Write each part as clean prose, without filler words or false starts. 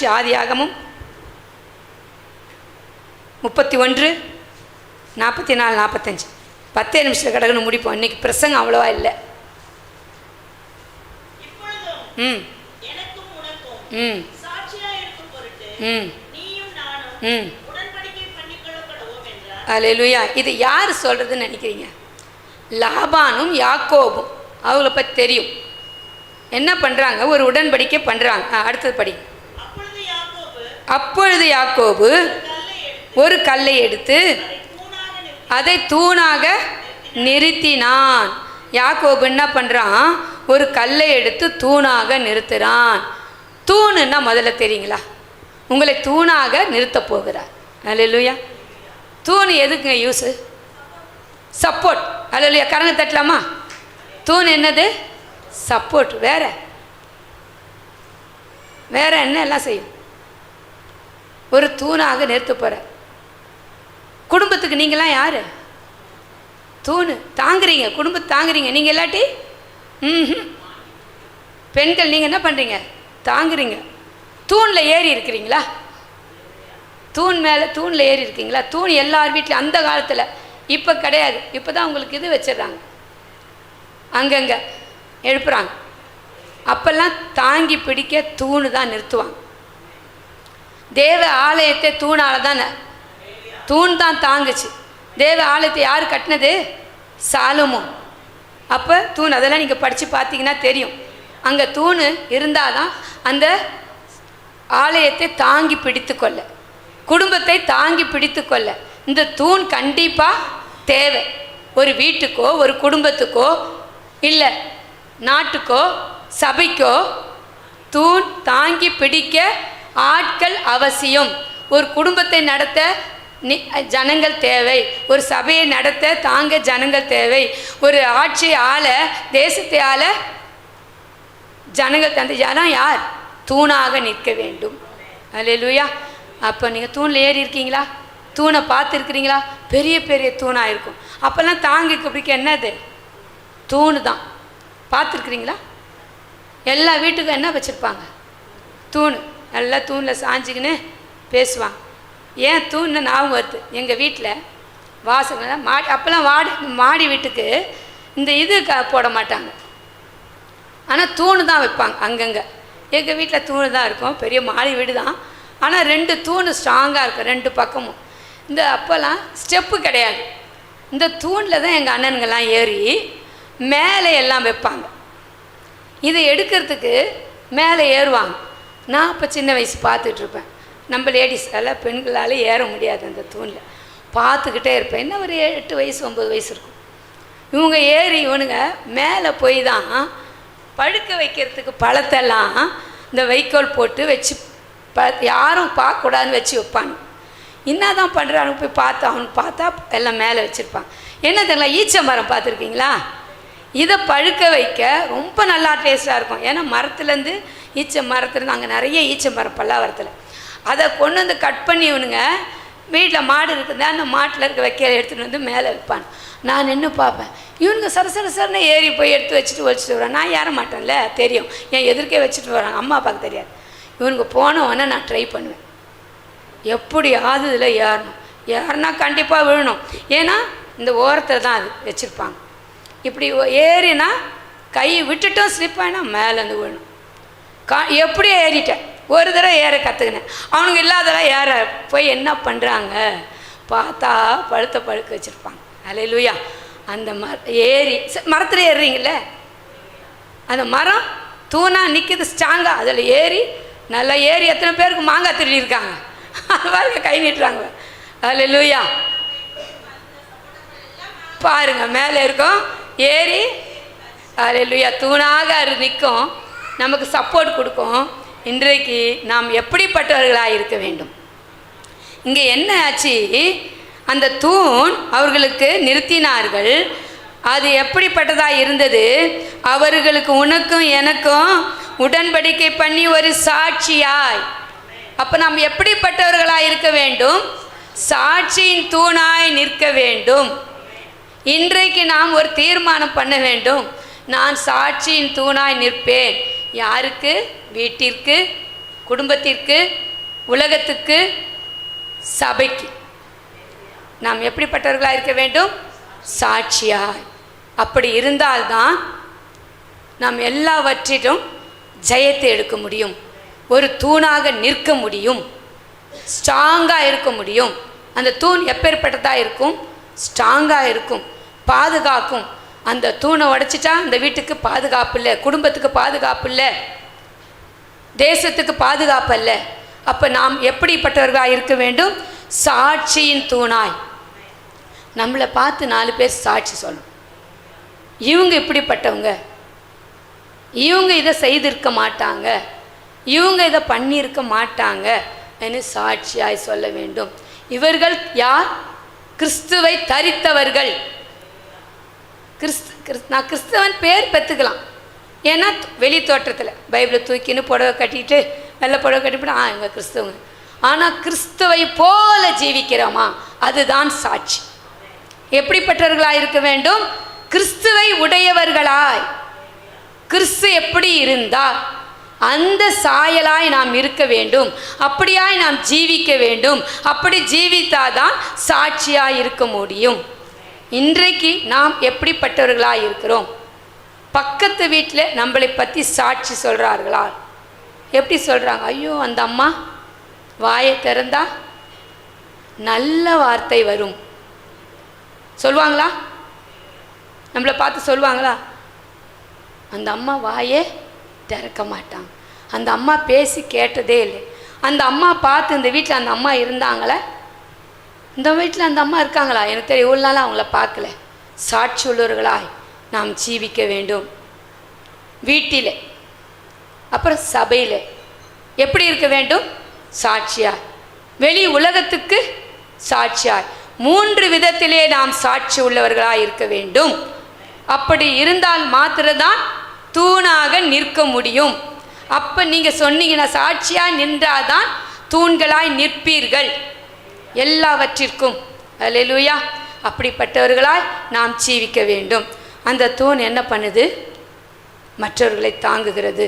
ஆதியாகமும் 31:44-45 10 நிமிஷத்தில் கடகன்னு முடிப்போம். இன்னைக்கு பிரசங்கம் அவ்வளவா இல்லை. அல்லேலூயா. இது யார் சொல்றதுன்னு நினைக்கிறீங்க? லாபானும் யாக்கோபும். அவங்கள பற்றி தெரியும். என்ன பண்ணுறாங்க? ஒரு உடன்படிக்கை பண்ணுறாங்க. அடுத்தது படி. அப்பொழுது யாக்கோபு ஒரு கல்லை எடுத்து அதை தூணாக நிறுத்தினான். யாக்கோபு என்ன பண்ணுறான்? ஒரு கல்லை எடுத்து தூணாக நிறுத்துகிறான். தூணுன்னா முதல்ல தெரியுங்களா? உங்களை தூணாக நிறுத்த போகிறார். அல்லேலூயா. தூண் எதுக்குங்க யூஸு? சப்போர்ட். அல்லேலூயா. கரங்க தட்டலாமா? தூண் என்னது? சப்போர்ட். வேற என்ன எல்லாம் செய்யும்? ஒரு தூணாக நிறுத்த போகிற. குடும்பத்துக்கு நீங்களாம் யார்? தூணு. தாங்குறீங்க, குடும்பத்தை தாங்குறீங்க. நீங்கள் இல்லாட்டி பெண்கள் நீங்கள் என்ன பண்ணுறீங்க? தாங்குறீங்க. தூணில் ஏறி இருக்கிறீங்களா? தூணில் ஏறி இருக்கீங்களா? தூண் எல்லார் வீட்லையும் அந்த காலத்தில், இப்போ கிடையாது. இப்போ தான் உங்களுக்கு இது வச்சிடுறாங்க, அங்கங்கே எழுப்புறாங்க. அப்போல்லாம் தாங்கி பிடிக்க தூணு தான் நிறுத்துவாங்க. தேவ ஆலயத்தை தூணால் தான், தூண் தான் தாங்குச்சு. தேவ ஆலயத்தை யார் கட்டினது? சாலமோன். அப்போ தூண், அதெல்லாம் நீங்கள் படித்து பார்த்தீங்கன்னா தெரியும். அங்கே தூண் இருந்தால் தான் அந்த ஆலயத்தை தாங்கி பிடித்து கொள்ள, குடும்பத்தை தாங்கி பிடித்து கொள்ள இந்த தூண் கண்டிப்பாக தேவை. ஒரு வீட்டுக்கோ ஒரு குடும்பத்துக்கோ இல்லை நாட்டுக்கோ சபைக்கோ தூண் தாங்கி பிடிக்க ஆட்கள் அவசியம். ஒரு குடும்பத்தை நடத்த ஜனங்கள் தேவை. ஒரு சபையை நடத்த தாங்க ஜனங்கள் தேவை. ஒரு ஆட்சியை ஆள, தேசத்தை ஆள ஜனங்கள். அந்த ஜனம் யார்? தூணாக நிற்க வேண்டும். அல்லேலூயா. அப்போ நீங்கள் தூணில் ஏறி இருக்கீங்களா? தூணை பார்த்துருக்கிறீங்களா? பெரிய பெரிய தூணாக இருக்கும். அப்போல்லாம் தாங்கிக்க பிடிக்க என்னது? தூணு தான். பார்த்துருக்குறீங்களா? எல்லா வீட்டுக்கும் என்ன வச்சுருப்பாங்க? தூணு. நல்லா தூணில் சாஞ்சிக்கின்னு பேசுவாங்க. ஏன் தூண்னு ஞாபகம் வருது. எங்கள் வீட்டில் வாசனை மாடி, அப்போல்லாம் மாடி வீட்டுக்கு இந்த இது போட மாட்டாங்க, ஆனால் தூணு தான் வைப்பாங்க அங்கங்கே. எங்கள் வீட்டில் தூணு தான் இருக்கும். பெரிய மாடி வீடு தான், ஆனால் 2 தூணு ஸ்ட்ராங்காக இருக்கும் 2 பக்கமும். இந்த அப்போல்லாம் ஸ்டெப்பு கிடையாது. இந்த தூணில் தான் எங்கள் அண்ணனுங்கெல்லாம் ஏறி மேலே எல்லாம் வைப்பாங்க. இதை எடுக்கிறதுக்கு மேலே ஏறுவாங்க. நான் அப்போ சின்ன வயசு பார்த்துட்ருப்பேன். நம்ம லேடிஸ் எல்லாம் பெண்களால் ஏற முடியாது அந்த தூணில். பார்த்துக்கிட்டே இருப்பேன். என்ன ஒரு 8 வயசு 9 வயசு இருக்கும். இவங்க ஏறி இவனுங்க மேலே போய் தான் படுக்க வைக்கிறதுக்கு பழத்தெல்லாம் இந்த வைக்கோல் போட்டு வச்சு யாரும் பார்க்கக்கூடாதுன்னு வச்சு வைப்பாங்க. என்ன தான் பண்ணுறாங்க போய் அவனுக்கு பார்த்தா எல்லாம் மேலே வச்சுருப்பாங்க. என்ன தெரியல, ஈச்ச மரம் பார்த்துருக்கீங்களா? இதை பழுக்க வைக்க ரொம்ப நல்லா டேஸ்ட்டாக இருக்கும். ஏன்னா மரத்துலேருந்து ஈச்ச மரத்துலேருந்து அங்கே நிறைய ஈச்ச மரம் பல்லாவரத்தில், அதை கொண்டு வந்து கட் பண்ணி இவனுங்க வீட்டில் மாடு இருக்குது, அந்த மாட்டில் இருக்க வைக்க எடுத்துகிட்டு வந்து மேலே வைப்பான். நான் நின்று பார்ப்பேன். இவனுங்க சரசரன்னு ஏறி போய் எடுத்து வச்சுட்டு ஒழிச்சிட்டு வரான். நான் ஏற மாட்டேன்ல, தெரியும். என் எதிர்க்கே வச்சுட்டு வராங்க. அம்மா அப்பாவுக்கு தெரியாது. இவனுங்க போனவொன்னே நான் ட்ரை பண்ணுவேன். எப்படி இதில் ஏறணும். ஏறினா கண்டிப்பாக விழணும். ஏன்னா இந்த ஓரத்தில் தான் அது வச்சுருப்பாங்க. இப்படி ஏறினா கை விட்டுட்டும் ஸ்லிப் ஆகினா மேலேருந்து விழணும். எப்படி ஏறிட்டேன். ஒரு தடவை ஏற கற்றுக்கினேன். அவனுக்கு இல்லாதெல்லாம் ஏற போய் என்ன பண்ணுறாங்க பார்த்தா பழுக்க வச்சுருப்பாங்க. அல்லேலூயா. அந்த மரத்தில் ஏறுறீங்கள, அந்த மரம் தூணாக நிற்கிது ஸ்ட்ராங்காக. அதில் ஏறி நல்லா ஏறி எத்தனை பேருக்கு மாங்காய் திருடியிருக்காங்க. அது பாருங்க, கை நீட்டுறாங்க. அல்லேலூயா. பாருங்க, மேலே இருக்கும் ஏறி. அல்லேலூயா. தூணாக அது நிற்கும், நமக்கு சப்போர்ட் கொடுக்கும். இன்றைக்கு நாம் எப்படிப்பட்டவர்களாக இருக்க வேண்டும்? இங்கே என்ன ஆச்சு? அந்த தூண் அவர்களுக்கு நிறுத்தினார்கள். அது எப்படிப்பட்டதாக இருந்தது? அவர்களுக்கு உனக்கும் எனக்கும் உடன்படிக்கை பண்ணி ஒரு சாட்சியாய். அப்போ நாம் எப்படிப்பட்டவர்களாக இருக்க வேண்டும்? சாட்சியின் தூணாய் நிற்க வேண்டும். இன்றைக்கு நாம் ஒரு தீர்மானம் பண்ண வேண்டும். நான் சாட்சியின் தூணாய் நிற்பேன். யாருக்கு? வீட்டிற்கு, குடும்பத்திற்கு, உலகத்துக்கு, சபைக்கு நாம் எப்படிப்பட்டவர்களாக இருக்க வேண்டும்? சாட்சியாய். அப்படி இருந்தால்தான் நாம் எல்லாவற்றிலும் ஜெயத்தை எடுக்க முடியும், ஒரு தூணாக நிற்க முடியும், ஸ்ட்ராங்காக இருக்க முடியும். அந்த தூண் எப்பேற்பட்டதாக இருக்கும்? ஸ்ட்ராங்காக இருக்கும், பாதுகாக்கும். அந்த தூணை உடைச்சிட்டா அந்த வீட்டுக்கு பாதுகாப்பு இல்லை, குடும்பத்துக்கு பாதுகாப்பு இல்லை, தேசத்துக்கு பாதுகாப்பு இல்லை. அப்போ நாம் எப்படிப்பட்டவர்களாக இருக்க வேண்டும்? சாட்சியின் தூணாய். நம்மளை பார்த்து 4 பேர் சாட்சி சொல்லணும். இவங்க இப்படிப்பட்டவங்க, இவங்க இதை செய்திருக்க மாட்டாங்க, இவங்க இதை பண்ணியிருக்க மாட்டாங்க என்று சாட்சியாய் சொல்ல வேண்டும். இவர்கள் யார்? கிறிஸ்துவை தரித்தவர்கள். நான் கிறிஸ்தவன் பேர் பெற்றுக்கலாம். ஏன்னா வெளி தோற்றத்தில் பைபிளை தூக்கின்னு புடவை கட்டிட்டு வெள்ளை புடவை கட்டிவிட்டு இவங்க கிறிஸ்தவங்க. ஆனால் கிறிஸ்துவை போல ஜீவிக்கிறோமா? அதுதான் சாட்சி. எப்படிப்பட்டவர்களாய் இருக்க வேண்டும்? கிறிஸ்துவை உடையவர்களாய். கிறிஸ்து எப்படி இருந்தால் அந்த சாயலாய் நாம் இருக்க வேண்டும், அப்படியாய் நாம் ஜீவிக்க வேண்டும். அப்படி ஜீவித்தாதான் சாட்சியாய் இருக்க முடியும். இன்றைக்கு நாம் எப்படிப்பட்டவர்களாக இருக்கிறோம்? பக்கத்து வீட்டில் நம்மளை பற்றி சாட்சி சொல்கிறார்களா? எப்படி சொல்கிறாங்க? ஐயோ அந்த அம்மா வாயை திறந்தா நல்ல வார்த்தை வரும் சொல்லுவாங்களா? நம்மளை பார்த்து சொல்லுவாங்களா? அந்த அம்மா வாயே திறக்க மாட்டாங்க, அந்த அம்மா பேசி கேட்டதே இல்லை. அந்த அம்மா பார்த்து இந்த வீட்டில் அந்த அம்மா இருந்தாங்களே, இந்த வீட்டில் அந்த அம்மா இருக்காங்களா? எனக்கு தெரியும், இவ்வளோ நாள் அவங்கள பார்க்கல. சாட்சி உள்ளவர்களாய் நாம் ஜீவிக்க வேண்டும். வீட்டில், அப்புறம் சபையில் எப்படி இருக்க வேண்டும்? சாட்சியாய். வெளி உலகத்துக்கு சாட்சியாய். 3 விதத்திலே நாம் சாட்சி உள்ளவர்களாய் இருக்க வேண்டும். அப்படி இருந்தால் மாத்திரம்தான் தூணாக நிற்க முடியும். அப்போ நீங்கள் சொன்னீங்கன்னா சாட்சியாக நின்றாதான் தூண்களாய் நிற்பீர்கள் எல்லாவற்றிற்கும். அல்லேலூயா. அப்படிப்பட்டவர்களாய் நாம் ஜீவிக்க வேண்டும். அந்த தூண் என்ன பண்ணுது? மற்றவர்களை தாங்குகிறது.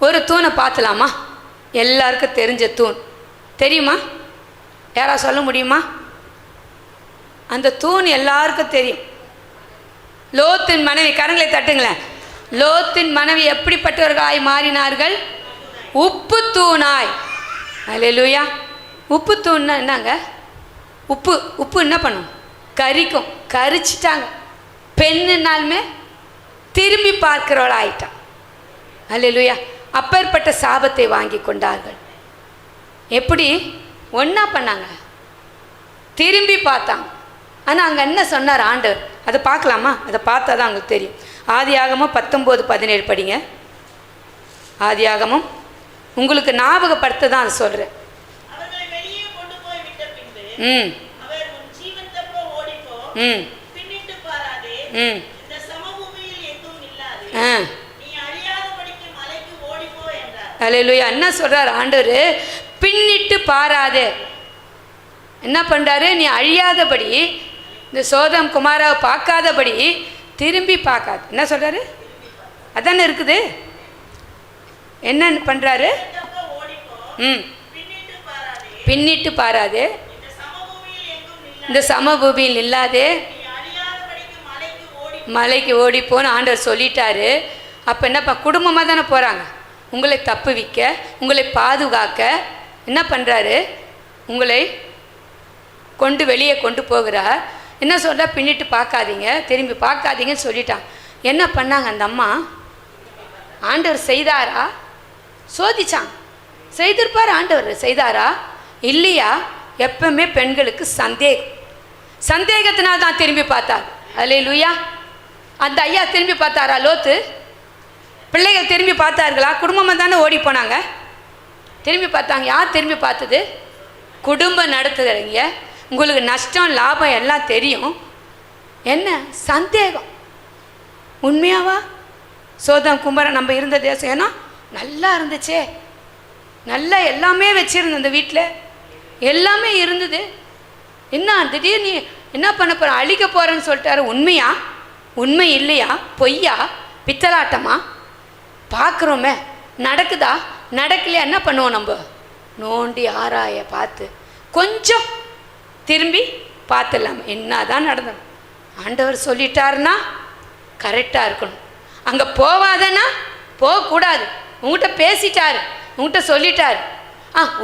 ஒரு தூணை பார்த்தலாமா? எல்லாருக்கும் தெரிஞ்ச தூண் தெரியுமா? யாரா சொல்ல முடியுமா? அந்த தூண் எல்லாருக்கும் தெரியும். லோத்தின் மனைவி, கரங்களை தட்டுங்களேன். லோத்தின் மனைவி எப்படிப்பட்டவர்களாய் மாறினார்கள்? உப்பு தூணாய். அல்லேலூயா. உப்பு தூண்னா என்னங்க? உப்பு என்ன பண்ணும்? கரிக்கும். கரிச்சிட்டாங்க. பெண்ணுனாலுமே திரும்பி பார்க்கிறவளா ஆயிட்டான். அல்லேலூயா. அப்பேற்பட்ட சாபத்தை வாங்கி கொண்டார்கள். எப்படி? ஒன்றா பண்ணாங்க, திரும்பி பார்த்தாங்க. ஆனால் அங்கே என்ன சொன்னார் ஆண்டவர்? அதை பார்க்கலாமா? அதை பார்த்தா தான் அவங்களுக்கு தெரியும். ஆதியாகமம் 19:17 படிங்க. ஆதியாகமம் உங்களுக்கு ஞாபகப்படுத்த தான் அதை சொல்கிறேன். அல்லேலூயா. என்ன சொல்கிறார் ஆண்டவர்? பின்னிட்டு பாராதே. என்ன பண்ணுறாரு? நீ அழியாதபடி, இந்த சோதம் குமாராவை பார்க்காதபடி திரும்பி பார்க்காது. என்ன சொல்கிறாரு? அதானே இருக்குது. என்ன பண்ணுறாரு? பின்னிட்டு பாராதே, இந்த சமபூமியில் இல்லாதே மலைக்கு ஓடிப்போன்னு ஆண்டவர் சொல்லிட்டாரு. அப்போ என்னப்பா? குடும்பமாக தானே போகிறாங்க. உங்களை தப்புவிக்க, உங்களை பாதுகாக்க என்ன பண்ணுறாரு? உங்களை கொண்டு வெளியே கொண்டு போகிறார். என்ன சொல்கிறா? பின்னிட்டு பார்க்காதீங்க, திரும்பி பார்க்காதீங்கன்னு சொல்லிட்டான். என்ன பண்ணாங்க அந்த அம்மா? ஆண்டவர் செய்தாரா? சோதிச்சாங்க. செய்திருப்பார் ஆண்டவர். செய்தாரா இல்லையா? எப்பவுமே பெண்களுக்கு சந்தேகத்தினால் தான் திரும்பி பார்த்தார். அல்லேலூயா. அந்த ஐயா திரும்பி பார்த்தாரா? லோத்து பிள்ளைகள் திரும்பி பார்த்தார்களா? குடும்பமாக தானே ஓடி போனாங்க. திரும்பி பார்த்தாங்க. யார் திரும்பி பார்த்தது? குடும்பம் நடத்துகிறீங்க. உங்களுக்கு நஷ்டம் லாபம் எல்லாம் தெரியும். என்ன சந்தேகம்? உண்மையாவா? சோதம் கும்பரம் நம்ம இருந்த தேசம் ஏன்னா நல்லா இருந்துச்சே, நல்லா எல்லாமே வச்சுருந்தோம், அந்த வீட்டில் எல்லாமே இருந்தது. என்ன திடீர்னு நீ என்ன பண்ண போகிற? அழிக்க போகிறேன்னு சொல்லிட்டாரு. உண்மையா? உண்மை இல்லையா? பொய்யா? பித்தலாட்டமா? பார்க்குறோமே, நடக்குதா? நடக்கலையா என்ன பண்ணுவோம்? நம்ம நோண்டி ஆராய பார்த்து கொஞ்சம் திரும்பி பார்த்துடலாம் என்ன தான் நடந்தது. ஆண்டவர் சொல்லிட்டாருன்னா கரெக்டாக இருக்கணும். அங்கே போவாதன்னா போகக்கூடாது. உங்கள்கிட்ட பேசிட்டாரு, உங்கள்கிட்ட சொல்லிட்டாரு,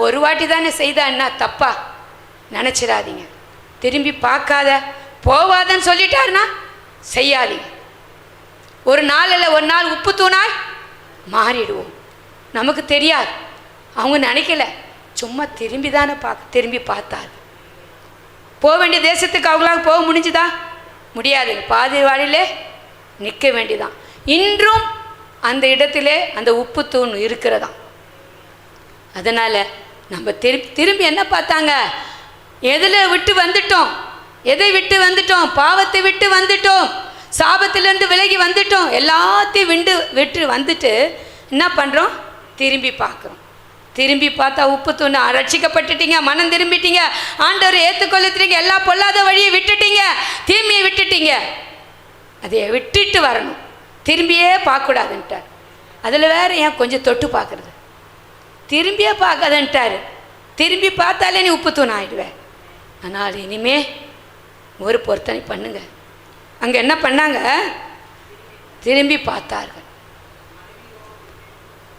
ஒரு வாட்டி தானே செய்தா என்ன தப்பா நினச்சிடாதீங்க. திரும்பி பார்க்காத, போவாதன்னு சொல்லிட்டாருன்னா செய்யாதீங்க. ஒரு நாள் இல்லை ஒரு நாள் உப்பு தூணாய் மாறிடுவோம். நமக்கு தெரியாது, அவங்க நினைக்கல, சும்மா திரும்பி தானே திரும்பி பார்த்தாரு. போக வேண்டிய தேசத்துக்கு அவங்களாக போக முடிஞ்சுதா? முடியாதுங்க. பாதி வழியிலே நிற்க வேண்டியதான். இன்றும் அந்த இடத்திலே அந்த உப்பு தூண் இருக்கிறதா. அதனால் நம்ம திரும்பி என்ன பார்த்தாங்க? எதில் விட்டு வந்துட்டோம்? எதை விட்டு வந்துட்டோம்? பாவத்தை விட்டு வந்துட்டோம், சாபத்திலேருந்து விலகி வந்துட்டோம். எல்லாத்தையும் விட்டு வந்துட்டு என்ன பண்ணுறோம்? திரும்பி பார்க்குறோம். திரும்பி பார்த்தா உப்பு தூண் ரட்சிக்கப்பட்டுட்டீங்க, மனம் திரும்பிட்டீங்க, ஆண்டவர் ஏற்றுக்கொள்ளுறீங்க, எல்லா பொல்லாத வழியை விட்டுட்டீங்க, தீமையை விட்டுட்டீங்க. அதை விட்டுட்டு வரணும், திரும்பியே பார்க்கக்கூடாதுன்ட்டார். அதில் வேறு ஏன் கொஞ்சம் தொட்டு பார்க்குறது? திரும்பியே பார்க்காதன்ட்டார். திரும்பி பார்த்தாலே நீ உப்பு தூண் ஆகிடுவேன். ஆனால் இனிமே ஒரு பொருத்தனை பண்ணுங்க. அங்கே என்ன பண்ணாங்க? திரும்பி பார்த்தார்கள்.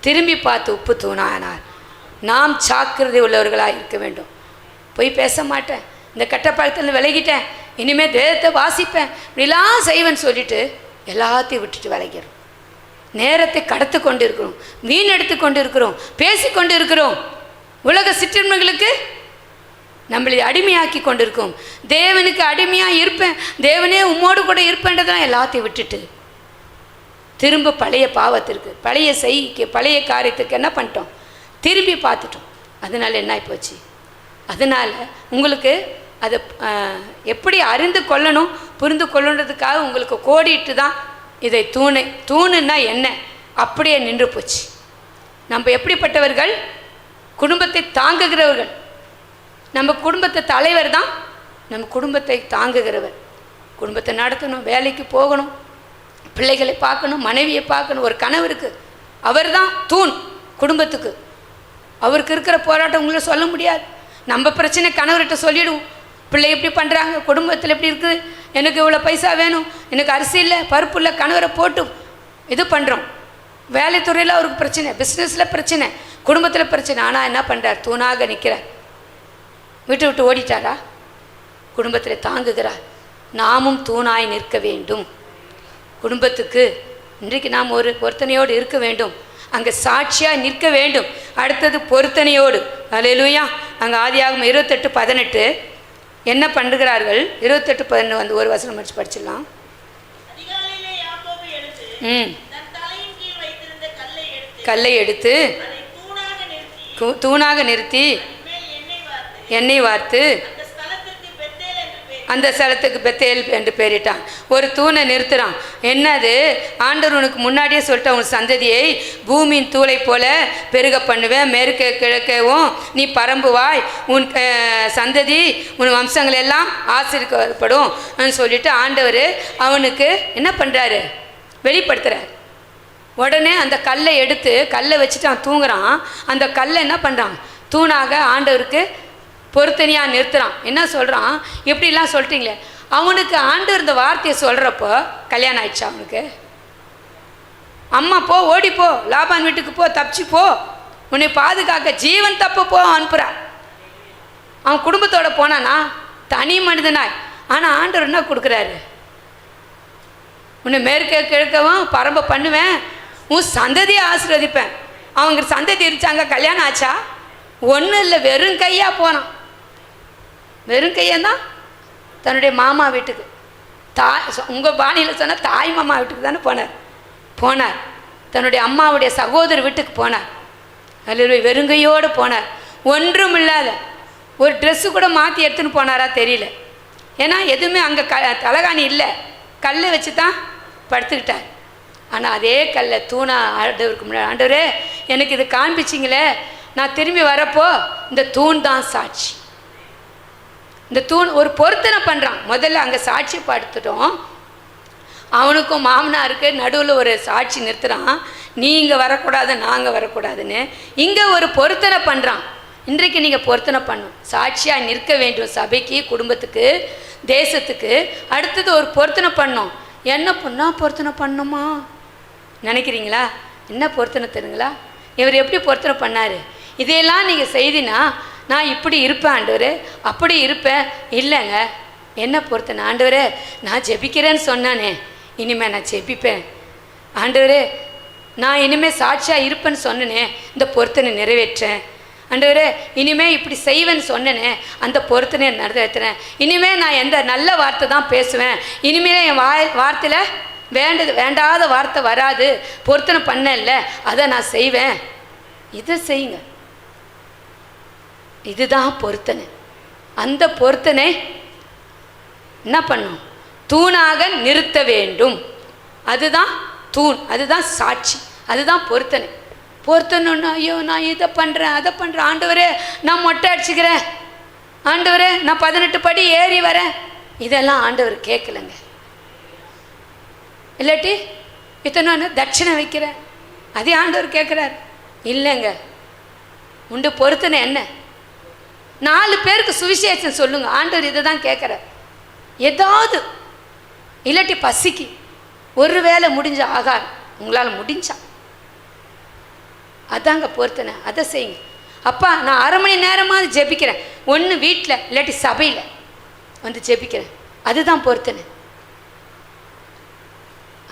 திரும்பி பார்த்து உப்பு தூணானார். நாம் ஜாக்கிரதை உள்ளவர்களாக இருக்க வேண்டும். போய் பேச மாட்டேன், இந்த கட்டப்பழத்தில் விலகிட்டேன், இனிமேல் வேதத்தை வாசிப்பேன், இப்படிலாம் செய்வேன்னு சொல்லிட்டு எல்லாத்தையும் விட்டுட்டு விலகிறோம். நேரத்தை கடத்து கொண்டு இருக்கிறோம், வீணெடுத்து கொண்டு இருக்கிறோம், பேசி கொண்டு இருக்கிறோம், உலக சிற்றின்மைகளுக்கு நம்மளை அடிமையாக்கி கொண்டு இருக்கோம். தேவனுக்கு அடிமையாக இருப்பேன், தேவனே உம்மோடு கூட இருப்பேன்றதெல்லாம் எல்லாத்தையும் விட்டுட்டு திரும்ப பழைய பாவத்திற்கு, பழைய செய்கைக்கு, பழைய காரியத்துக்கு என்ன பண்ணிட்டோம்? திரும்பி பார்த்துட்டோம். அதனால் என்ன ஆகிப்போச்சு? அதனால் உங்களுக்கு அதை எப்படி அறிந்து கொள்ளணும், புரிந்து கொள்ளணுன்றதுக்காக உங்களுக்கு கோடிட்டு தான் இதை தூணுன்னா என்ன அப்படியே நின்று போச்சு. நம்ம எப்படிப்பட்டவர்கள்? குடும்பத்தை தாங்குகிறவர்கள். நம்ம குடும்பத்தை தலைவர் தான் நம்ம குடும்பத்தை தாங்குகிறவர். குடும்பத்தை நடத்தணும், வேலைக்கு போகணும், பிள்ளைகளை பார்க்கணும், மனைவியை பார்க்கணும். ஒரு கணவருக்கு அவர் தான் தூண் குடும்பத்துக்கு. அவருக்கு இருக்கிற போராட்டம் உங்களை சொல்ல முடியாது. நம்ம பிரச்சனை கணவர்கிட்ட சொல்லிவிடுவோம். பிள்ளை எப்படி பண்ணுறாங்க, குடும்பத்தில் எப்படி இருக்குது, எனக்கு இவ்வளோ பைசா வேணும், எனக்கு அரிசி இல்லை பருப்பு இல்லை, கணவரை போட்டு இது பண்ணுறோம். வேலைத்துறையில் அவருக்கு பிரச்சனை, பிஸ்னஸில் பிரச்சனை, குடும்பத்தில் பிரச்சனை. ஆனால் என்ன பண்ணுறார்? தூணாக நிற்கிறார். விட்டு ஓடிட்டாரா? குடும்பத்தில் தாங்குகிறார். நாமும் தூணாய் நிற்க வேண்டும். குடும்பத்துக்கு இன்றைக்கு நாம் ஒரு பொருத்தனையோடு இருக்க வேண்டும். அங்கே சாட்சியாக நிற்க வேண்டும். அடுத்தது பொருத்தனையோடு. அல்லேலூயா. அங்கே ஆதியாகமம் 28:18 என்ன பண்ணுகிறார்கள்? 28:11 வந்து ஒரு வசனம் முடிச்சு படிச்சிடலாம். கல்லை எடுத்து தூணாக நிறுத்தி எண்ணெய் வார்த்து அந்த ஸ்தலத்துக்கு பெத்தேல் என்று பெயரிட்டான். ஒரு தூணை நிறுத்துகிறான். என்னது? ஆண்டவர் உனக்கு முன்னாடியே சொல்லிட்டு உன் சந்ததியை பூமியின் தூளை போல பெருக பண்ணுவேன், மேற்க கிழக்கவும் நீ பரம்புவாய், உன் சந்ததி உன் வம்சங்கள் எல்லாம் ஆசீர்வதிக்கப்படும் சொல்லிட்டு ஆண்டவர் அவனுக்கு என்ன பண்ணுறாரு? வெளிப்படுத்துகிறார். உடனே அந்த கல்லை எடுத்து கல்லை வச்சுட்டு அவன் தூங்குறான். அந்த கல்லை என்ன பண்ணுறான்? தூணாக ஆண்டவருக்கு பொருத்தனையாக நிறுத்துகிறான். என்ன சொல்கிறான்? எப்படிலாம் சொல்கிறீங்களே. அவனுக்கு ஆண்டவர் இந்த வார்த்தையை சொல்கிறப்போ கல்யாணம் ஆயிடுச்சா அவனுக்கு? அம்மா போ, ஓடிப்போ, லாபான் வீட்டுக்கு போ, தப்பிச்சு போ, உன்னை பாதுகாக்க ஜீவன் தப்பு போ அனுப்புகிறா. அவன் குடும்பத்தோடு போனானா? தனி மனிதனாய். ஆனால் ஆண்டவர் என்ன கொடுக்குறாரு? உன்னை மேற்க கிழக்கவும் பரம்ப பண்ணுவேன், உன் சந்ததியை ஆசீர்வதிப்பேன். அவங்க சந்ததி இருச்சாங்க, கல்யாணம் ஆச்சா? ஒன்றும் இல்லை, வெறும் கையாக போனான். வெறும் கையந்தான் தன்னுடைய மாமா வீட்டுக்கு, உங்கள் பாணியில் சொன்னால் தாய் மாமா வீட்டுக்கு தானே போனார். தன்னுடைய அம்மாவுடைய சகோதர வீட்டுக்கு போனார். அதில் வெறுங்கையோடு போனார். ஒன்றும் இல்லாத ஒரு ட்ரெஸ்ஸு கூட மாற்றி எடுத்துன்னு போனாரா தெரியல. ஏன்னா எதுவுமே அங்கே தலகாணி இல்லை, கல்லை வச்சு தான் படுத்துக்கிட்டார். ஆனால் அதே கல்லை தூணா ஆண்டவருக்கு முன்னாடி, ஆண்டவரே எனக்கு இது காண்பிச்சிங்களே, நான் திரும்பி வரப்போ இந்த தூண் தான் சாட்சி. இந்த தூண் ஒரு பொருத்தனை பண்ணுறான். முதல்ல அங்கே சாட்சி படுத்துட்டோம். அவனுக்கும் மாமனாருக்கு நடுவில் ஒரு சாட்சி நிறுத்துகிறான், நீங்கள் வரக்கூடாது நாங்கள் வரக்கூடாதுன்னு. இங்கே ஒரு பொருத்தனை பண்ணுறான். இன்றைக்கு நீங்கள் பொருத்தனை பண்ணும், சாட்சியாக நிற்க வேண்டும் சபைக்கு, குடும்பத்துக்கு, தேசத்துக்கு. அடுத்தது ஒரு பொருத்தனை பண்ணோம். என்ன பண்ணால் பொருத்தனை பண்ணணுமா நினைக்கிறீங்களா? என்ன பொருத்தனை தருங்களா? இவர் எப்படி பொருத்தனை பண்ணார்? இதையெல்லாம் நீங்கள் செய்தினா நான் இப்படி இருப்பேன் ஆண்டவரே, அப்படி இருப்பேன். இல்லைங்க, என்ன பொருத்தனை? ஆண்டவரே நான் ஜெபிக்கிறேன்னு சொன்னானே, இனிமேல் நான் ஜெபிப்பேன். ஆண்டவரே நான் இனிமேல் சாட்சியாக இருப்பேன்னு சொன்னனே, இந்த பொருத்தனை நிறைவேற்றேன். ஆண்டவரே இனிமேல் இப்படி செய்வேன்னு சொன்னனே, அந்த பொருத்தனை நிறைவேற்றுறேன். இனிமேல் நான் எந்த நல்ல வார்த்தை தான் பேசுவேன். இனிமேல் என் வார்த்தையில் வேண்டாத வார்த்தை வராது. பொருத்தனை பண்ணல, அதை நான் செய்வேன். இதை செய்யுங்க. இதுதான் பொருத்தனை. அந்த பொருத்தனை என்ன பண்ணும்? தூணாக நிறுத்த வேண்டும். அதுதான் தூண், அதுதான் சாட்சி, அதுதான் பொருத்தனை. பொருத்தணுன்னா ஐயோ நான் இதை பண்ணுறேன் அதை பண்ணுறேன், ஆண்டவரே நான் மொட்டை அடிச்சுக்கிறேன், ஆண்டவரே நான் 18 படி ஏறி வரேன், இதெல்லாம் ஆண்டவர் கேட்கலைங்க. இல்லாட்டி இத்தனை தட்சிணை வைக்கிறேன், அதே ஆண்டவர் கேட்குறார். இல்லைங்க, உண்டு பொருத்தனை என்ன? 4 பேருக்கு சுவிசேஷம் சொல்லுங்க, ஆண்டவர் இதை தான் கேட்குறார். ஏதாவது இல்லாட்டி பசிக்கு ஒரு வேளை முடிஞ்ச ஆகாரம் உங்களால் முடிஞ்சா அதாங்க பொருத்தனை, அதை செய்யுங்க. அப்பா நான் 1/2 மணி நேரமாவது ஜெபிக்கிறேன், ஒன்று வீட்டில் இல்லாட்டி சபையில் வந்து ஜெபிக்கிறேன், அதுதான் பொருத்தனை.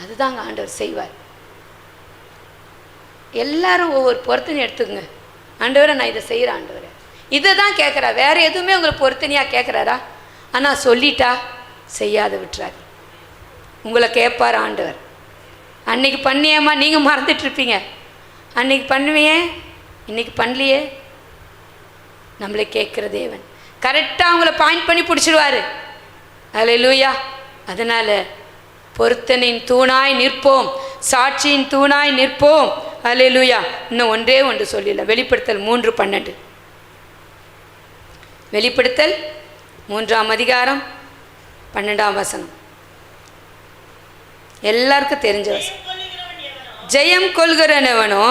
அதுதாங்க ஆண்டவர் செய்வார். எல்லாரும் ஒவ்வொரு பொருத்தனை எடுத்துக்கங்க. ஆண்டவரை நான் இதை செய்கிறேன் ஆண்டவரை, இதை தான் கேட்குறா, வேறு எதுவுமே உங்களை பொருத்தனையாக கேட்குறாரா? ஆனால் சொல்லிட்டா செய்யாத விட்டுறாரு. உங்களை கேட்பார் ஆண்டவர். அன்னைக்கு பண்ணியேம்மா நீங்கள் மறந்துட்டுருப்பீங்க, அன்னைக்கு பண்ணுவியே இன்னைக்கு பண்ணலையே. நம்மளை கேட்குற தேவன் கரெக்டாக அவங்கள பாயிண்ட் பண்ணி பிடிச்சிடுவார். அல்லேலூயா. அதனால் பொருத்தனையின் தூணாய் நிற்போம், சாட்சியின் தூணாய் நிற்போம். அல்லேலூயா. இன்னும் ஒன்றே ஒன்று சொல்லிடல. வெளிப்படுத்தல் 3:12. வெளிப்படுத்தல் 3ஆம் அதிகாரம் 12ஆம் வசனம். எல்லாருக்கும் தெரிஞ்ச வசனம். ஜெயம் கொள்கிறவனோ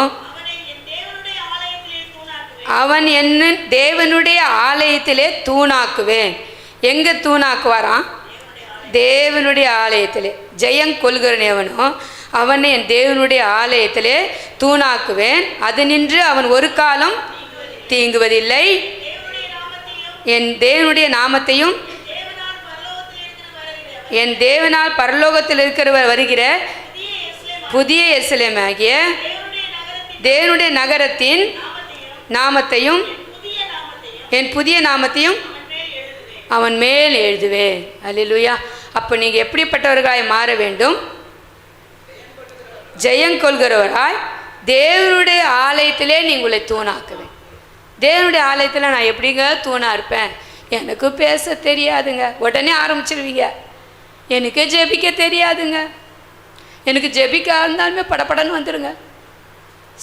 அவன் என்ன தேவனுடைய ஆலயத்திலே தூணாக்குவேன். எங்கே தூணாக்குவாராம்? தேவனுடைய ஆலயத்திலே. ஜெயம் கொள்கிறவனோ அவனை என் தேவனுடைய ஆலயத்திலே தூணாக்குவேன், அது நின்று அவன் ஒரு காலம் தீங்குவதில்லை. என் தேவனுடைய நாமத்தையும் என் தேவனால் பரலோகத்தில் இருக்கிறவர் வருகிற புதிய எருசலேமாகிய தேவனுடைய நகரத்தின் நாமத்தையும் என் புதிய நாமத்தையும் அவன் மேல் எழுதுவேன். அல்லேலூயா. அப்போ நீங்கள் எப்படிப்பட்டவர்களாய் மாற வேண்டும்? ஜெயங்கொள்கிறவராய் தேவனுடைய ஆலயத்திலே நீங்களை தூணாக்குவேன். தேவனுடைய ஆலயத்தில் நான் எப்படிங்க தூணாக இருப்பேன்? எனக்கு பேச தெரியாதுங்க, உடனே ஆரம்பிச்சிருவீங்க. எனக்கு ஜெபிக்க தெரியாதுங்க, எனக்கு ஜெபிக்க இருந்தாலுமே படப்படன்னு வந்துடுங்க.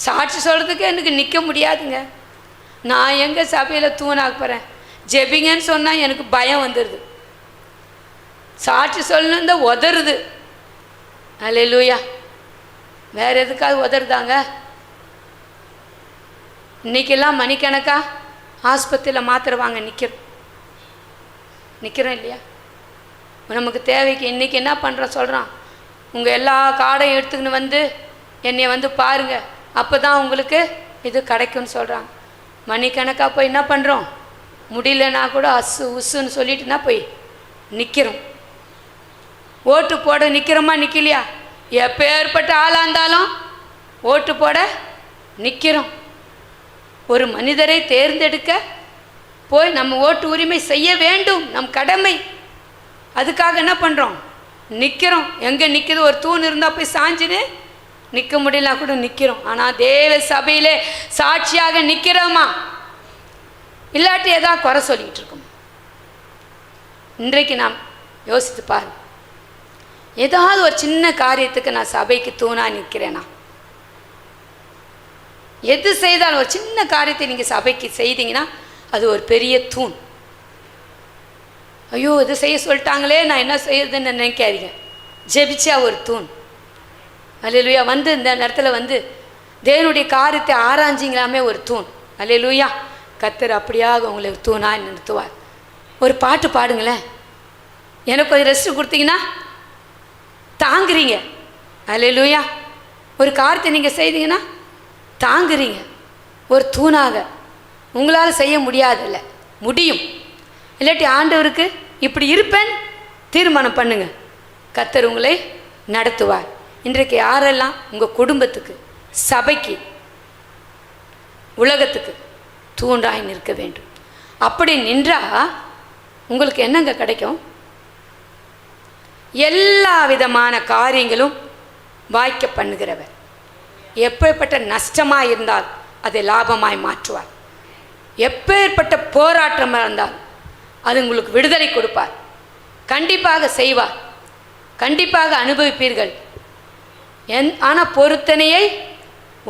சாட்சி சொல்கிறதுக்கு எனக்கு நிற்க முடியாதுங்க. நான் எங்கே சபையில் தூணாக போகிறேன்? ஜெபிங்கன்னு சொன்னால் எனக்கு பயம் வந்துடுது, சாட்சி சொல்லணும் தான் உதறுது. அல்லேலூயா. வேறு எதுக்காவது உதறுதாங்க? இன்றைக்கெல்லாம் மணிக்கணக்கா ஆஸ்பத்திரியில் மாத்திரை வாங்க நிற்கிறோம் இல்லையா? நமக்கு தேவைக்கு இன்றைக்கி என்ன பண்ணுறோம்? சொல்கிறான், உங்கள் எல்லா கார்டையும் எடுத்துக்கின்னு வந்து என்னை வந்து பாருங்கள், அப்போ தான் உங்களுக்கு இது கிடைக்கும்னு சொல்கிறாங்க. மணிக்கணக்காக போய் என்ன பண்ணுறோம்? முடியலன்னா கூட உசுன்னு சொல்லிட்டுனா போய் நிற்கிறோம். ஓட்டு போட நிற்கிறோமா நிற்கலையா? எப்பேற்பட்ட ஆளாக இருந்தாலும் ஓட்டு போட நிற்கிறோம். ஒரு மனிதரை தேர்ந்தெடுக்க போய் நம்ம ஓட்டு உரிமை செய்ய வேண்டும், நம் கடமை. அதுக்காக என்ன பண்ணுறோம்? நிற்கிறோம். எங்கே நிற்கிது? ஒரு தூண் இருந்தால் போய் சாஞ்சுன்னு நிற்க முடியலனா கூட நிற்கிறோம். ஆனால் தேவ சபையிலே சாட்சியாக நிற்கிறோமா? இல்லாட்டி ஏதாவது குறை சொல்லிகிட்டு இருக்கோம்? இன்றைக்கு நாம் யோசித்து பாரு. ஏதாவது ஒரு சின்ன காரியத்துக்கு நான் சபைக்கு தூணாக நிற்கிறேனா? எது செய்தாலும் ஒரு சின்ன காரியத்தை நீங்கள் சபைக்கு செய்தீங்கன்னா அது ஒரு பெரிய தூண். ஐயோ இது செய்ய சொல்லிட்டாங்களே நான் என்ன செய்யறதுன்னு நினைக்காதீங்க. ஜெபிச்சா ஒரு தூண். அல்லேலூயா. வந்து இந்த நேரத்தில் வந்து தேவனுடைய காரியத்தை ஆராய்ஞ்சிங்களாமே ஒரு தூண். அல்லேலூயா. கர்த்தர் அப்படியாக உங்களை தூணாக நிறுத்துவார். ஒரு பாட்டு பாடுங்களேன். எனக்கு கொஞ்சம் ரெஸ்ட் கொடுத்தீங்கன்னா தாங்குறீங்க. அல்லேலூயா. ஒரு காரியத்தை நீங்கள் செய்தீங்கன்னா தாங்குறீங்க. ஒரு தூணாக உங்களால் செய்ய முடியாதில்ல, முடியும். இல்லாட்டி ஆண்டவருக்கு இப்படி இருப்பேன் தீர்மானம் பண்ணுங்க, கர்த்தர் உங்களை நடத்துவார். இன்றைக்கு யாரெல்லாம் உங்கள் குடும்பத்துக்கு, சபைக்கு, உலகத்துக்கு தூண்டாய் நிற்க வேண்டும். அப்படி நின்றால் உங்களுக்கு என்னங்க கிடைக்கும்? எல்லா விதமான காரியங்களும் வாய்க்க பண்ணுகிறவர். எப்பேற்பட்ட நஷ்டமாக இருந்தால் அதை லாபமாய் மாற்றுவார். எப்பேற்பட்ட போராட்டமாக இருந்தால் அது உங்களுக்கு விடுதலை கொடுப்பார். கண்டிப்பாக செய்வார். கண்டிப்பாக அனுபவிப்பீர்கள். ஆனால் பொருத்தனையை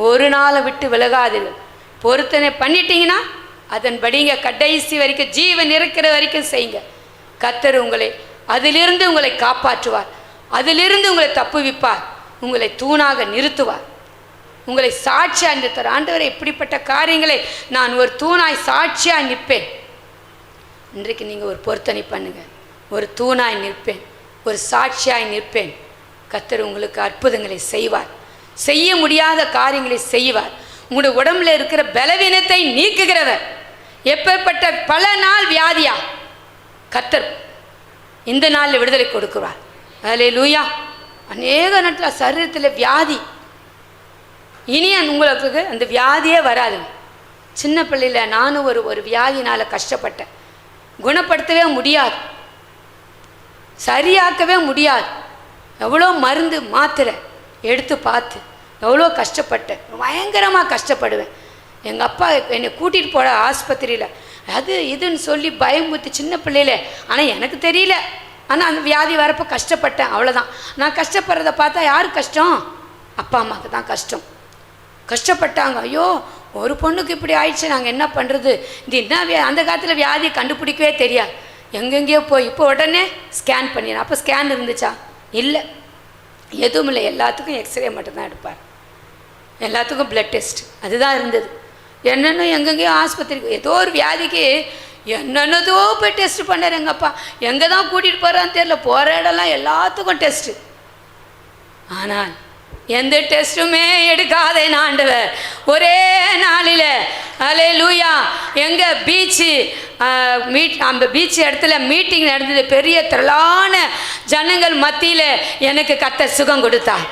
ஒரு நாளை விட்டு விலகாதீர்கள். பொருத்தனை பண்ணிட்டீங்கன்னா அதன்படிங்க கடைசி வரைக்கும், ஜீவன் இருக்கிற வரைக்கும் செய்யுங்க. கர்த்தர் உங்களை அதிலிருந்து உங்களை காப்பாற்றுவார். அதிலிருந்து உங்களை தப்புவிப்பார். உங்களை தூணாக நிறுத்துவார். உங்களை சாட்சியாக நிறுத்துவார். ஆண்டவரை இப்படிப்பட்ட காரியங்களை நான் ஒரு தூணாய் சாட்சியாக நிற்பேன். இன்றைக்கு நீங்கள் ஒரு பொருத்தனை பண்ணுங்க. ஒரு தூணாய் நிற்பேன், ஒரு சாட்சியாய் நிற்பேன். கர்த்தர் உங்களுக்கு அற்புதங்களை செய்வார். செய்ய முடியாத காரியங்களை செய்வார். உங்களுடைய உடம்புல இருக்கிற பலவீனத்தை நீக்குகிறவர். எப்பேற்பட்ட பல நாள் வியாதியா கர்த்தர் இந்த நாளில் விடுதலை கொடுக்குவார். அல்லேலூயா. அநேக நாட்டில் சரீரத்தில் வியாதி, இனி உங்களுக்கு அந்த வியாதியே வராது. சின்ன பிள்ளையில் நானும் ஒரு வியாதினால் கஷ்டப்பட்டேன். குணப்படுத்தவே முடியாது, சரியாக்கவே முடியாது. எவ்வளோ மருந்து மாத்திரை எடுத்து பார்த்து எவ்வளோ கஷ்டப்பட்டேன். பயங்கரமாக கஷ்டப்படுவேன். எங்கள் அப்பா என்னை கூட்டிகிட்டு போட ஆஸ்பத்திரியில் அது இதுன்னு சொல்லி பயமுறுத்தி சின்ன பிள்ளையில. ஆனால் எனக்கு தெரியல. ஆனால் அந்த வியாதி வரப்போ கஷ்டப்பட்டேன், அவ்வளோதான். நான் கஷ்டப்படுறத பார்த்தா யாருக்கு கஷ்டம்? அப்பா அம்மாவுக்கு தான் கஷ்டம். கஷ்டப்பட்டாங்க. ஐயோ ஒரு பொண்ணுக்கு இப்படி ஆயிடுச்சு, நாங்கள் என்ன பண்ணுறது? இது என்ன அந்த காலத்தில் வியாதியை கண்டுபிடிக்கவே தெரியாது. எங்கெங்கேயோ போய் இப்போ உடனே ஸ்கேன் பண்ணிடுறேன். அப்போ ஸ்கேன் இருந்துச்சா? இல்லை, எதுவும் இல்லை. எல்லாத்துக்கும் எக்ஸ்ரே மட்டும்தான் எடுப்பார். எல்லாத்துக்கும் பிளட் டெஸ்ட் அதுதான் இருந்தது. என்னென்ன எங்கெங்கேயோ ஆஸ்பத்திரிக்கு ஏதோ ஒரு வியாதிக்கு என்னென்னதோ போய் டெஸ்ட் பண்ணார் எங்கள் அப்பா. எங்கே தான் கூட்டிகிட்டு போகிறான்னு தெரியல. போகிற இடம்லாம் எல்லாத்துக்கும் டெஸ்ட்டு. ஆனால் எந்த டெஸ்ட்டுமே எடுக்காதே ஆண்டவர் ஒரே நாளில். அல்லேலூயா. எங்கள் பீச்சு அந்த பீச் இடத்துல மீட்டிங் நடந்தது. பெரிய திரளான ஜனங்கள் மத்தியில் எனக்கு கர்த்தர் சுகம் கொடுத்தார்.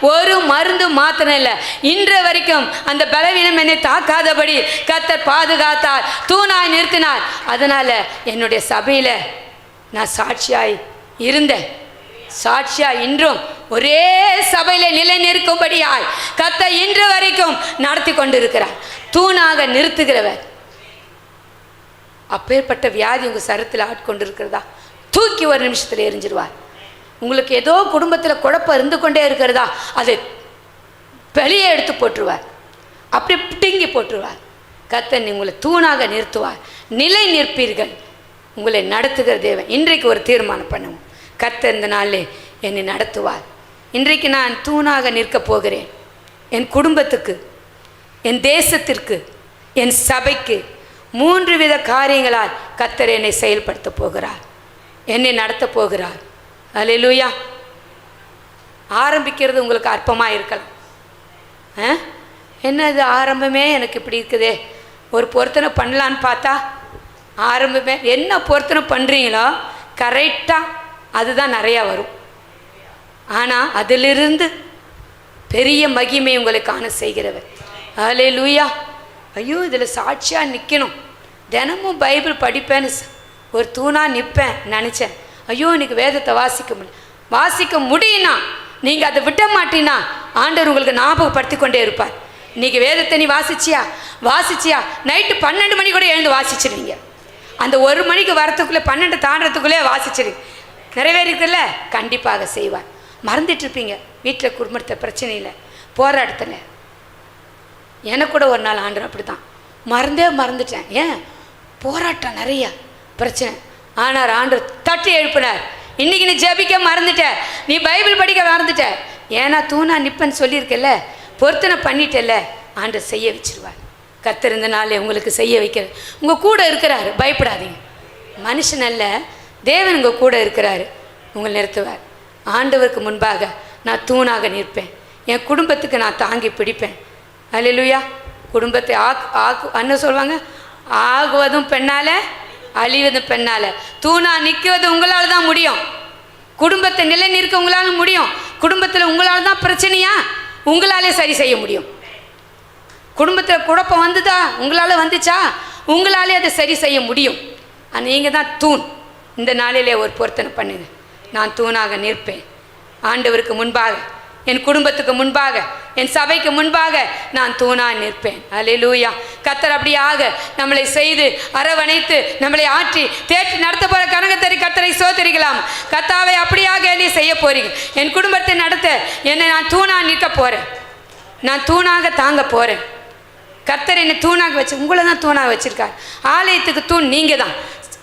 ஒரு மருந்து மாத்திரம் இல்லை, இன்று வரைக்கும் அந்த பலவீனம் என்னை தாக்காதபடி கர்த்தர் பாதுகாத்தார், தூணாய் நிறுத்தினார். அதனால் என்னுடைய சபையில் நான் சாட்சியாய் இருந்தேன். சாட்சியாய் இன்றும் ஒரே சபையில் நிலை நிற்கும்படியாய் கர்த்தர் இன்று வரைக்கும் நடத்தி கொண்டிருக்கிறார். தூணாக நிறுத்துகிறவர். அப்பேற்பட்ட வியாதி உங்கள் சரத்தில் ஆட்கொண்டு இருக்கிறதா? தூக்கி ஒரு நிமிஷத்தில் எரிஞ்சிடுவார். உங்களுக்கு ஏதோ குடும்பத்தில் குழப்பம் இருந்து கொண்டே இருக்கிறதா? அதை வெளியே எடுத்து போட்டுருவார். அப்படி பிடுங்கி போட்டுருவார். கர்த்தர் உங்களை தூணாக நிறுத்துவார். நிலை நிற்பீர்கள். உங்களை நடத்துகிற தேவன். இன்றைக்கு ஒரு தீர்மானம் பண்ணுவோம். கர்த்தர் இந்த நாளில் என்னை நடத்துவார். இன்றைக்கு நான் தூணாக நிற்கப் போகிறேன். என் குடும்பத்துக்கு, என் தேசத்திற்கு, என் சபைக்கு 3 வித காரியங்களால் கர்த்தர் என்னை செயல்படுத்த போகிறார், என்னை நடத்த போகிறார். அல்லேலூயா. ஆரம்பிக்கிறது உங்களுக்கு அற்பமாக இருக்கலாம். என்ன இது ஆரம்பமே எனக்கு இப்படி இருக்குதே, ஒரு பொருத்தனை பண்ணலான்னு பார்த்தா ஆரம்பமே என்ன பொருத்தனை பண்ணுறீங்களோ கரெக்டாக அதுதான் நிறையா வரும். ஆனால் அதிலிருந்து பெரிய மகிமை உங்களை காண செய்கிறவர். அல்லேலூயா. ஐயோ இதில் சாட்சியாக நிற்கணும், தினமும் பைபிள் படிப்பேன்னு ஒரு தூணாக நிற்பேன் நினச்சேன். ஐயோ இன்னைக்கு வேதத்தை வாசிக்க முடியும்னா நீங்கள் அதை விட்ட மாட்டீங்கன்னா ஆண்டவர் உங்களுக்கு ஞாபகப்படுத்தி கொண்டே இருப்பார். இன்றைக்கி வேதத்தை நீ வாசிச்சியா நைட்டு 12 மணி கூட எழுந்து வாசிச்சிருவீங்க. அந்த 1 மணிக்கு வரத்துக்குள்ளே 12 தாண்டறதுக்குள்ளே வாசிச்சிருங்க. நிறைவேறிக்கிறதுல கண்டிப்பாக செய்வார். மறந்துட்டுருப்பீங்க வீட்டில் குடும்பத்தை பிரச்சனையில் போராட்டத்தில். எனக்கு கூட ஒரு நாள் ஆண்டவர் அப்படி தான் மறந்துட்டேன். ஏன் போராட்டம் நிறைய பிரச்சனை. ஆனால் ஆண்டவர் தட்டி எழுப்பினார். இன்றைக்கி நீ ஜெபிக்க மறந்துட்ட, நீ பைபிள் படிக்க மறந்துட்ட. ஏன்னா தூணா நிற்பேன்னு சொல்லியிருக்கல, பொருத்தனை பண்ணிட்டல, ஆண்டவர் செய்ய வச்சிருவார். கர்த்தர் இந்த நாளே உங்களுக்கு செய்ய வைக்கிறார். உங்கள் கூட இருக்கிறாரு, பயப்படாதீங்க. மனுஷன் அல்ல, தேவன் உங்கள் கூட இருக்கிறாரு, உங்களை நிறுத்துவார். ஆண்டவருக்கு முன்பாக நான் தூணாக நிற்பேன், என் குடும்பத்துக்கு நான் தாங்கி பிடிப்பேன். அல்லேலூயா. குடும்பத்தை அண்ணன் சொல்லுவாங்க, ஆகுவதும் பெண்ணால் அழிவதும் பெண்ணால். தூணா நிற்குவது உங்களால் தான் முடியும். குடும்பத்தை நிலை நிற்க உங்களால் முடியும். குடும்பத்தில் உங்களால் தான் பிரச்சனையா, உங்களாலே சரி செய்ய முடியும். குடும்பத்தில் குழப்பம் வந்துதா, உங்களால் வந்துச்சா, உங்களாலே அதை சரி செய்ய முடியும். நீங்கள் தான் தூண். இந்த நாளிலே ஒரு பொருத்தனை பண்ணுங்க, நான் தூணாக நிற்பேன். ஆண்டவருக்கு முன்பாக, என் குடும்பத்துக்கு முன்பாக, என் சபைக்கு முன்பாக நான் தூணாக நிற்பேன். அல்லேலூயா. கர்த்தர் அப்படியாக நம்மளை செய்து அரவணைத்து நம்மளை ஆற்றி தேற்றி நடத்த போகிற கனகத்தறி கர்த்தரை சோதரிக்கலாம். கர்த்தாவை அப்படியாக என்னை செய்ய போறீங்க. என் குடும்பத்தை நடத்த என்னை நான் தூணாக நிற்க போகிறேன், நான் தூணாக தாங்க போகிறேன். கர்த்தர் என்னை தூணாக வச்சு, உங்களை தான் தூணாக வச்சுருக்கார். ஆலயத்துக்கு தூண் நீங்கள் தான்,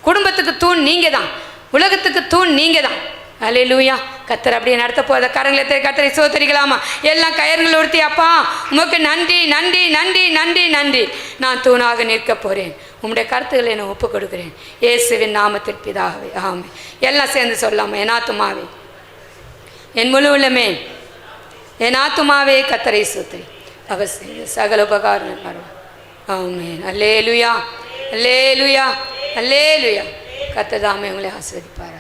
குடும்பத்துக்கு தூண் நீங்கள் தான், உலகத்துக்கு தூண் நீங்கள் தான். அல்லேலூயா. கர்த்தர் அப்படியே நடத்த போத கரங்களை கர்த்தரை சோதரிக்கலாமா? எல்லாம் கயர்கள் உடுத்தி, அப்பா உமக்கு நன்றி நன்றி நன்றி நன்றி நன்றி, நான் தூணாக நிற்க போகிறேன். உம்முடைய கருத்துக்களை நான் ஒப்புக் கொடுக்குறேன் இயேசுவின் நாமத்தில் பிதாவே, ஆமே. எல்லாம் சேர்ந்து சொல்லாமா? என் ஆத்துமாவே, என் முழு உள்ளமே, என் ஆத்துமாவே கர்த்தரை சோதரி, அவர் செய்த சகல உபகாரம் வருவார். ஆமென். அல்லேலூயா அல்லேலூயா அல்லேலூயா. கர்த்தர் தாமே உங்களை ஆசீர்வதிப்பார்.